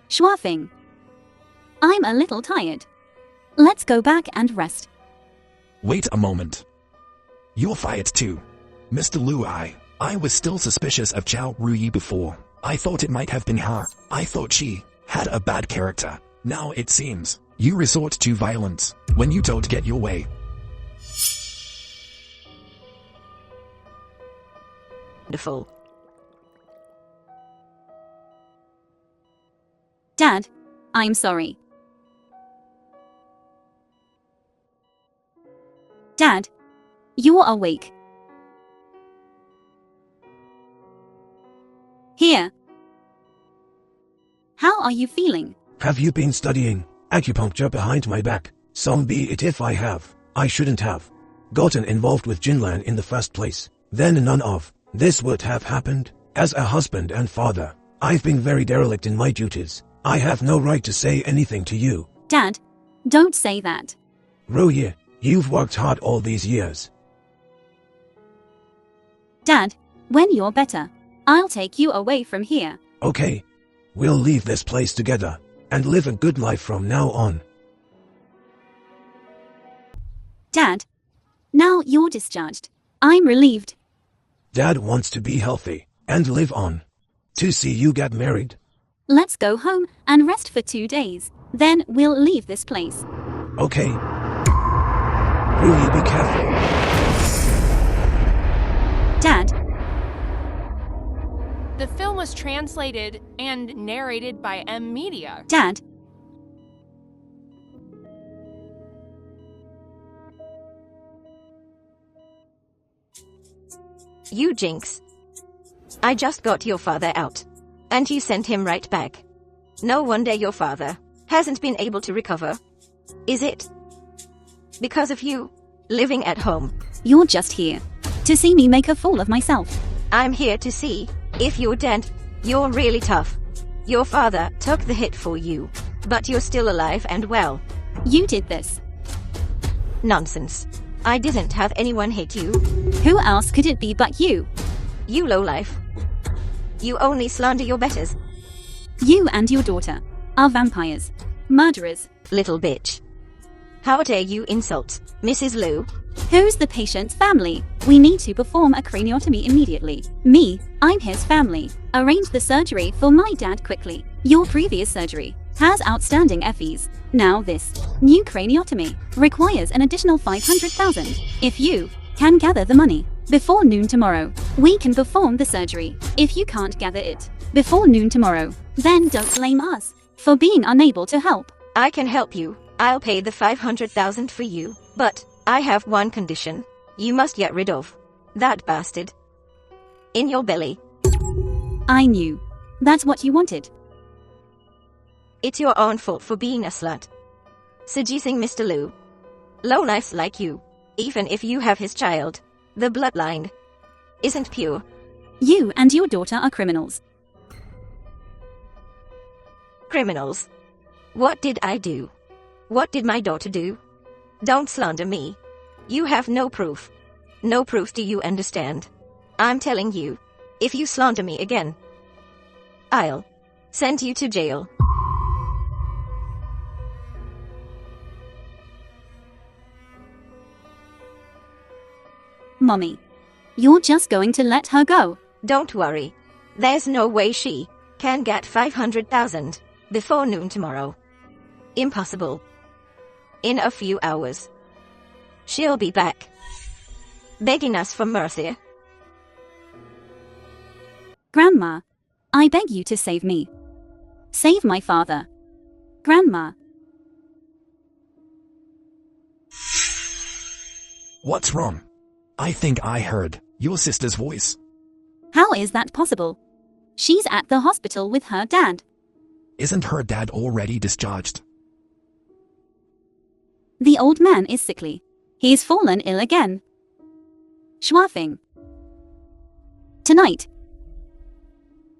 Shuafeng, I'm a little tired. Let's go back and rest. Wait a moment. You're fired too. Mr. Lu, I was still suspicious of Zhao Ruyi before. I thought it might have been her. I thought she had a bad character. Now it seems you resort to violence when you don't get your way. Wonderful. Dad, I'm sorry. Dad, you're awake. Here. How are you feeling? Have you been studying acupuncture behind my back? So be it if I have. I shouldn't have gotten involved with Jinlan in the first place. Then none of this would have happened. As a husband and father, I've been very derelict in my duties. I have no right to say anything to you. Dad, don't say that. Ruyi, you've worked hard all these years. Dad, when you're better, I'll take you away from here. Okay. We'll leave this place together and live a good life from now on. Dad, now you're discharged. I'm relieved. Dad wants to be healthy and live on. To see you get married. Let's go home and rest for 2 days. Then we'll leave this place. Okay. Ruyi, be careful. Dad. The film was translated and narrated by M Media. Dad. You jinx. I just got your father out. And you sent him right back. No wonder your father hasn't been able to recover. Is it because of you living at home? You're just here to see me make a fool of myself. I'm here to see if you're dead. You're really tough. Your father took the hit for you, but you're still alive and well. You did this. Nonsense. I didn't have anyone hit you. Who else could it be but you? You lowlife. You only slander your betters. You and your daughter are vampires, murderers. Little bitch. How dare you insult Mrs. Liu? Who's the patient's family? We need to perform a craniotomy immediately. Me, I'm his family. Arrange the surgery for my dad quickly. Your previous surgery has outstanding fees. Now this new craniotomy requires an additional 500,000. If you can gather the money before noon tomorrow, we can perform the surgery. If you can't gather it before noon tomorrow, then don't blame us for being unable to help. I can help you. I'll pay the 500,000 for you. But I have one condition. You must get rid of that bastard in your belly. I knew. That's what you wanted. It's your own fault for being a slut. Seducing Mr. Liu. Lowlifes like you. Even if you have his child, the bloodline isn't pure. You and your daughter are criminals. Criminals. What did I do? What did my daughter do? Don't slander me. You have no proof. No proof, do you understand? I'm telling you, if you slander me again, I'll send you to jail. Mommy, you're just going to let her go? Don't worry. There's no way she can get 500,000 Before noon tomorrow. Impossible. In a few hours. She'll be back. Begging us for mercy. Grandma, I beg you to save me. Save my father. Grandma. What's wrong? I think I heard your sister's voice. How is that possible? She's at the hospital with her dad. Isn't her dad already discharged? The old man is sickly. He's fallen ill again. Schwafing. Tonight.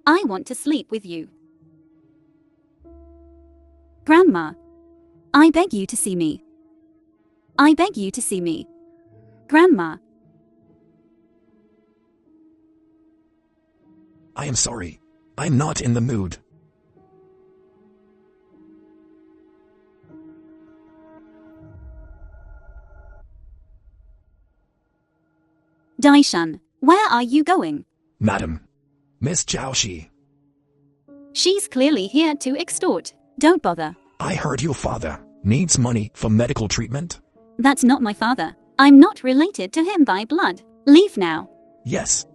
I want to sleep with you. Grandma. I beg you to see me. I beg you to see me. Grandma. I am sorry. I'm not in the mood. Daishan, where are you going? Madam. Miss Jiaoxi. She's clearly here to extort. Don't bother. I heard your father needs money for medical treatment. That's not my father. I'm not related to him by blood. Leave now. Yes.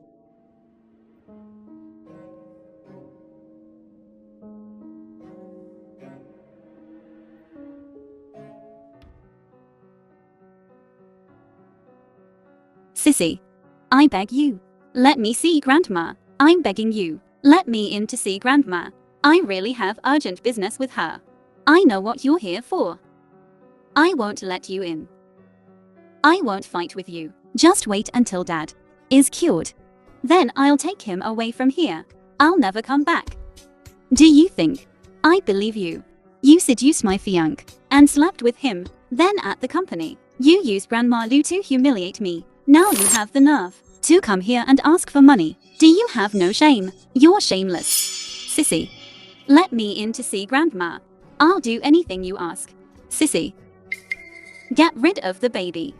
Sissy. I beg you. Let me see Grandma. I'm begging you. Let me in to see Grandma. I really have urgent business with her. I know what you're here for. I won't let you in. I won't fight with you. Just wait until Dad is cured. Then I'll take him away from here. I'll never come back. Do you think I believe you? You seduced my fiancé and slept with him. Then at the company, you used Grandma Lu to humiliate me. Now you have the nerve to come here and ask for money. Do you have no shame? You're shameless. Sissy. Let me in to see Grandma. I'll do anything you ask. Sissy. Get rid of the baby.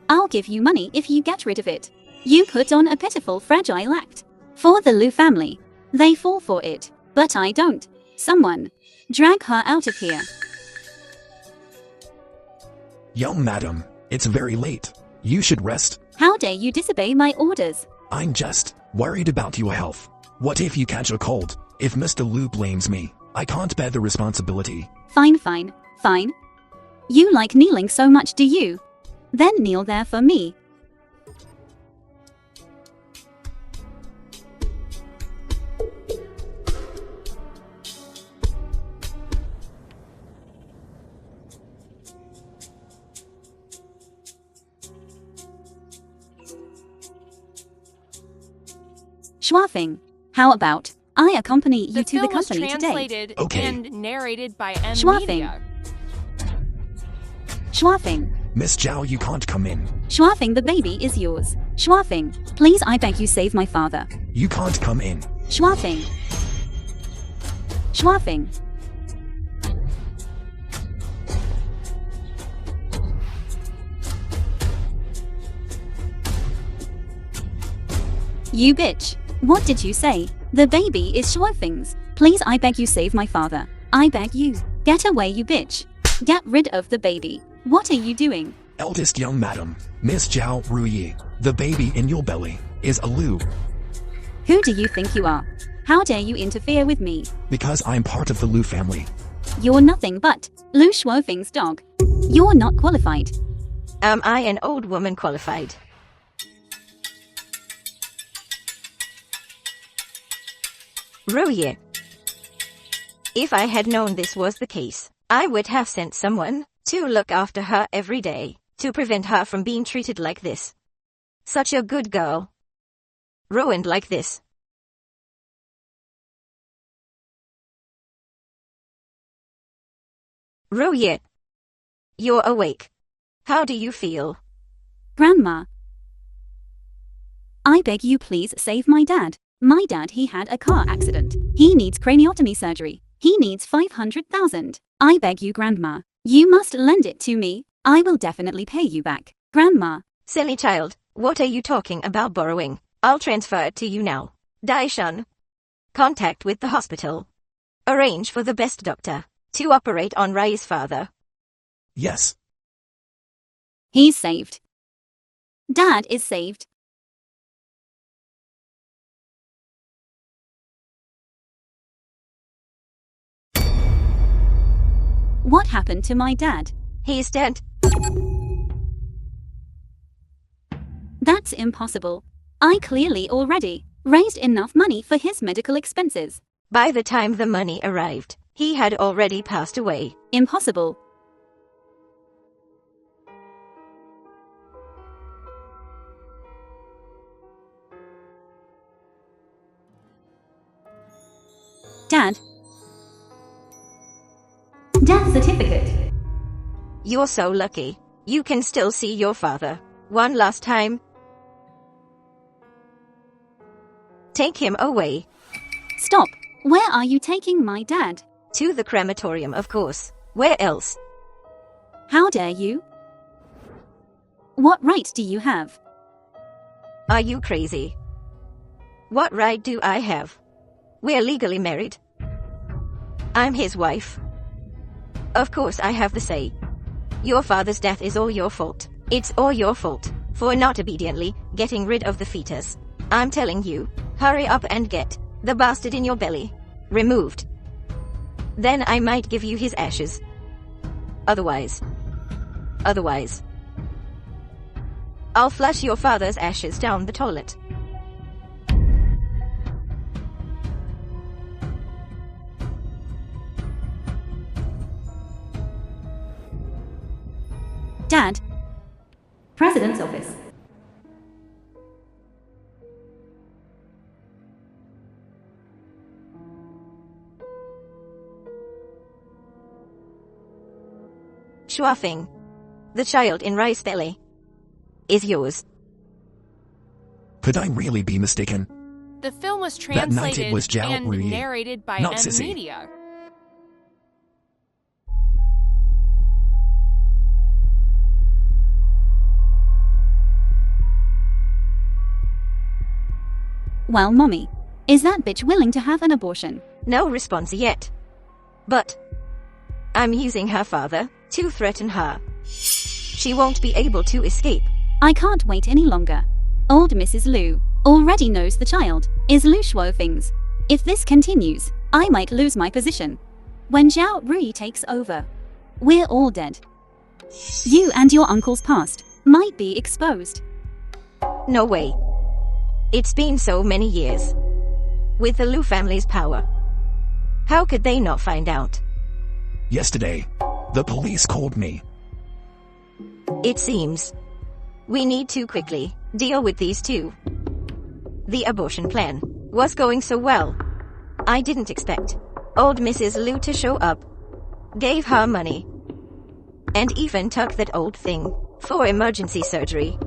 I'll give you money if you get rid of it. You put on a pitiful fragile act. For the Lu family. They fall for it. But I don't. Someone. Drag her out of here. Young madam, it's very late. You should rest. How dare you disobey my orders? I'm just worried about your health. What if you catch a cold? If Mr. Lu blames me, I can't bear the responsibility. Fine, fine, fine. You like kneeling so much, do you? Then kneel there for me. Schwafing. How about I accompany you to the film was company today? translated Okay. and narrated by M Schwafing. Media. Schwafing. Miss Zhao, you can't come in. Schwafing, the baby is yours. Schwafing. Please, I beg you, save my father. You can't come in. Schwafing. Schwafing. You bitch. What did you say? The baby is Schwafing's. Please, I beg you, save my father. I beg you. Get away, you bitch. Get rid of the baby. What are you doing? Eldest young madam, Miss Zhao Ruyi. The baby in your belly is a Lu. Who do you think you are? How dare you interfere with me? Because I'm part of the Lu family. You're nothing but Lu Schwafing's dog. You're not qualified. Am I an old woman qualified? Ruye. If I had known this was the case, I would have sent someone to look after her every day, to prevent her from being treated like this. Such a good girl. Ruined like this. Ruye. You're awake. How do you feel? Grandma. I beg you, please save my dad. My dad, he had a car accident. He needs craniotomy surgery. He needs 500,000. I beg you, Grandma. You must lend it to me. I will definitely pay you back. Grandma. Silly child, what are you talking about borrowing? I'll transfer it to you now. Daishan. Contact with the hospital. Arrange for the best doctor to operate on Rai's father. Yes. He's saved. Dad is saved. What happened to my dad? He's dead. That's impossible. I clearly already raised enough money for his medical expenses. By the time the money arrived, he had already passed away. Impossible. Dad. Death certificate. You're so lucky. You can still see your father. One last time. Take him away. Stop. Where are you taking my dad? To the crematorium, of course. Where else? How dare you? What right do you have? Are you crazy? What right do I have? We're legally married. I'm his wife. Of course I have the say. Your father's death is all your fault. It's all your fault for not obediently getting rid of the fetus. I'm telling you, hurry up and get the bastard in your belly removed. Then I might give you his ashes. Otherwise, I'll flush your father's ashes down the toilet. Dad. President's office. Shuafeng. The child in Rai's belly is yours. Could I really be mistaken? The film was That night it translated was Zhao and Ruyi, narrated by not M Sissy. Media. Well, Mommy, is that bitch willing to have an abortion? No response yet. But I'm using her father to threaten her. She won't be able to escape. I can't wait any longer. Old Mrs. Liu already knows the child is Lu Shuofeng's. If this continues, I might lose my position. When Zhao Rui takes over, we're all dead. You and your uncle's past might be exposed. No way. It's been so many years. With the Lu family's power. How could they not find out? Yesterday, the police called me. It seems we need to quickly deal with these two. The abortion plan was going so well. I didn't expect old Mrs. Liu to show up. Gave her money. And even took that old thing for emergency surgery.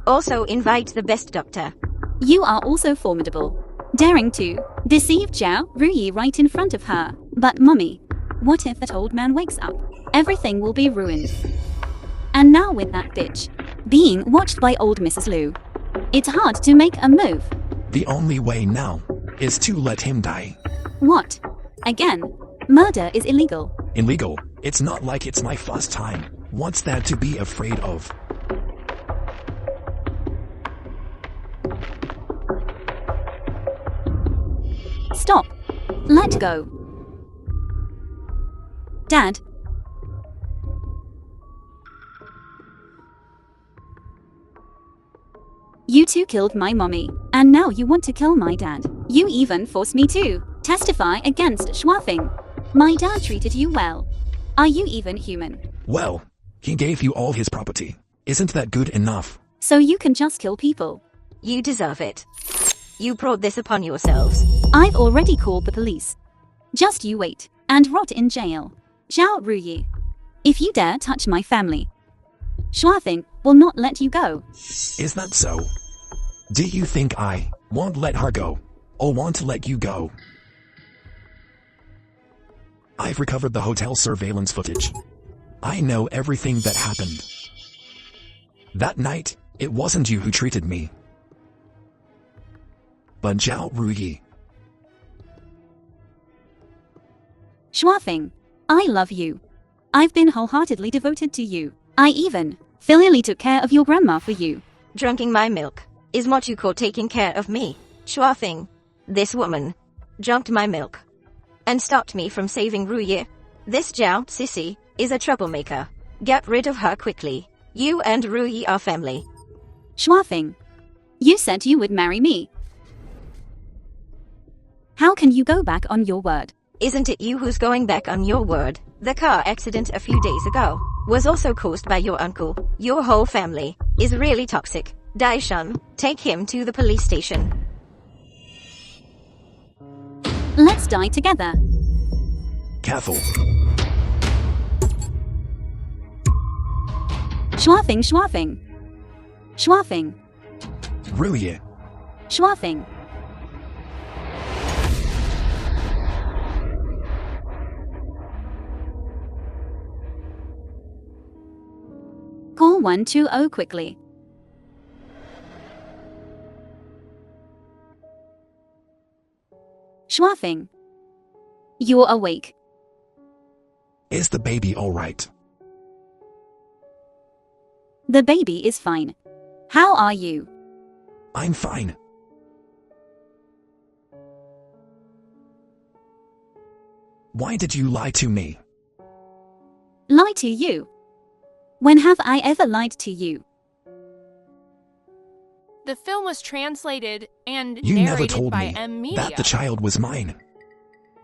Also invite the best doctor. You are also formidable, daring to deceive Zhao Ruyi right in front of her. But Mommy, what if that old man wakes up? Everything will be ruined. And now with that bitch being watched by old Mrs. Liu, it's hard to make a move. The only way now is to let him die. What? Again? Murder is illegal. Illegal? It's not like it's my first time. What's that to be afraid of? Stop. Let go. Dad. You two killed my mommy, and now you want to kill my dad. You even forced me to testify against Shuafeng. My dad treated you well. Are you even human? Well, he gave you all his property. Isn't that good enough? So you can just kill people. You deserve it. You brought this upon yourselves. I've already called the police. Just you wait and rot in jail. Zhao Ruyi. If you dare touch my family, Shuafeng will not let you go. Is that so? Do you think I won't let her go, or want to let you go? I've recovered the hotel surveillance footage. I know everything that happened. That night, it wasn't you who treated me, but Zhao Ruyi. Schwafing. I love you. I've been wholeheartedly devoted to you. I even filially took care of your grandma for you. Drinking my milk is what you call taking care of me. Schwafing. This woman junked my milk and stopped me from saving Ruye. This Zhao sissy is a troublemaker. Get rid of her quickly. You and Ruyi are family. Schwafing. You said you would marry me. How can you go back on your word? Isn't it you who's going back on your word? The car accident a few days ago was also caused by your uncle. Your whole family is really toxic. Daishan, take him to the police station. Let's die together. Careful. Schwafing, schwafing. Schwafing, Ruye. schwafing. Call 120 quickly. Schwafing. You're awake. Is the baby alright? The baby is fine. How are you? I'm fine. Why did you lie to me? Lie to you? When have I ever lied to you? The film was translated and You never narrated told by me M Media. that the child was mine.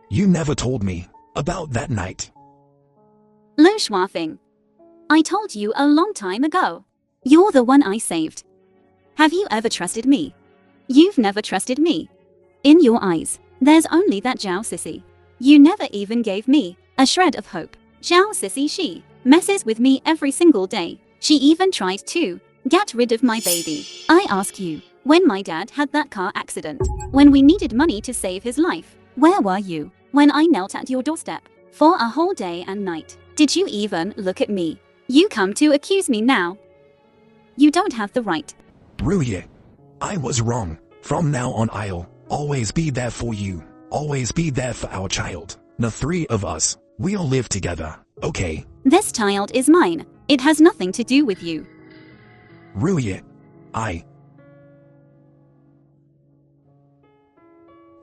You never told me about that night. Lo Schwafing. I told you a long time ago. You're the one I saved. Have you ever trusted me? You've never trusted me. In your eyes, there's only that Zhao sissy. You never even gave me a shred of hope. Zhao sissy, she messes with me every single day. She even tried to get rid of my baby. I ask you, when my dad had that car accident, when we needed money to save his life, where were you? When I knelt at your doorstep for a whole day and night, did you even look at me? You come to accuse me now. You don't have the right. Ruye. I was wrong. From now on I'll always be there for you. Always be there for our child. The three of us, we'll live together, okay? This child is mine. It has nothing to do with you. Ruye.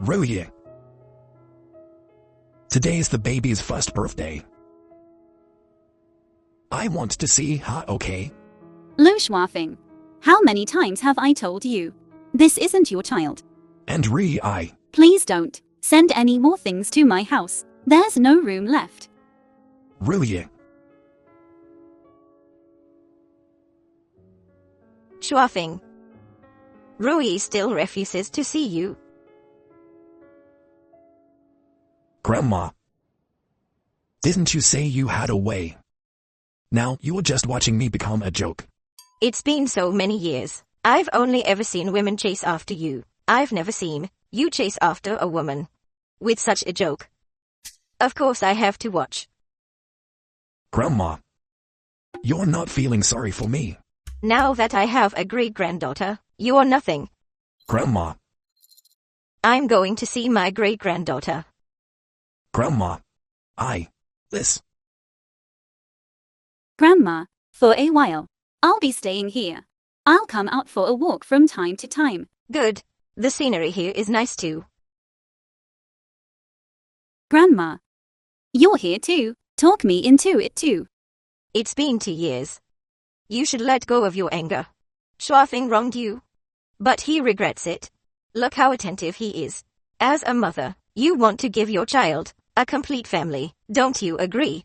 Ruye. Today's the baby's first birthday. I want to see her, okay? Lu Schwafing. How many times have I told you? This isn't your child. And I. Please don't send any more things to my house. There's no room left. Ruye. Schwafing. Rui still refuses to see you. Grandma. Didn't you say you had a way? Now you're just watching me become a joke. It's been so many years. I've only ever seen women chase after you. I've never seen you chase after a woman with such a joke. Of course I have to watch. Grandma. You're not feeling sorry for me. Now that I have a great-granddaughter, you're nothing. Grandma. I'm going to see my great-granddaughter. Grandma. This. Grandma, for a while. I'll be staying here. I'll come out for a walk from time to time. Good. The scenery here is nice too. Grandma. You're here too. Talk me into it too. It's been 2 years. You should let go of your anger. Schwafing wronged you. But he regrets it. Look how attentive he is. As a mother, you want to give your child a complete family, don't you agree?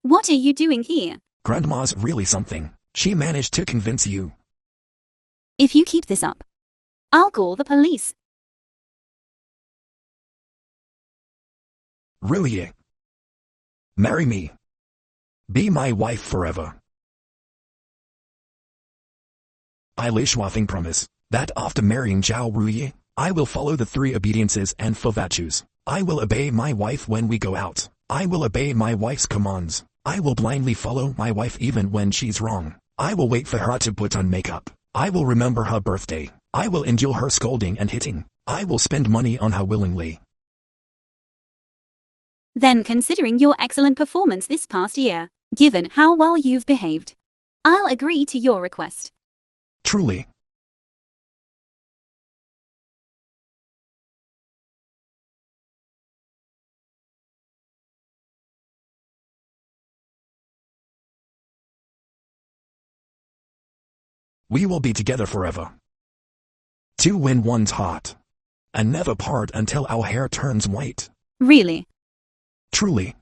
What are you doing here? Grandma's really something. She managed to convince you. If you keep this up, I'll call the police. Really? Marry me. Be my wife forever. I Shuafeng promise that after marrying Zhao Ruyi, I will follow the 3 obediences and 4 virtues. I will obey my wife when we go out. I will obey my wife's commands. I will blindly follow my wife even when she's wrong. I will wait for her to put on makeup. I will remember her birthday. I will endure her scolding and hitting. I will spend money on her willingly. Then, considering your excellent performance this past year, given how well you've behaved, I'll agree to your request. Truly. We will be together forever. To win one's heart. And never part until our hair turns white. Really? Truly.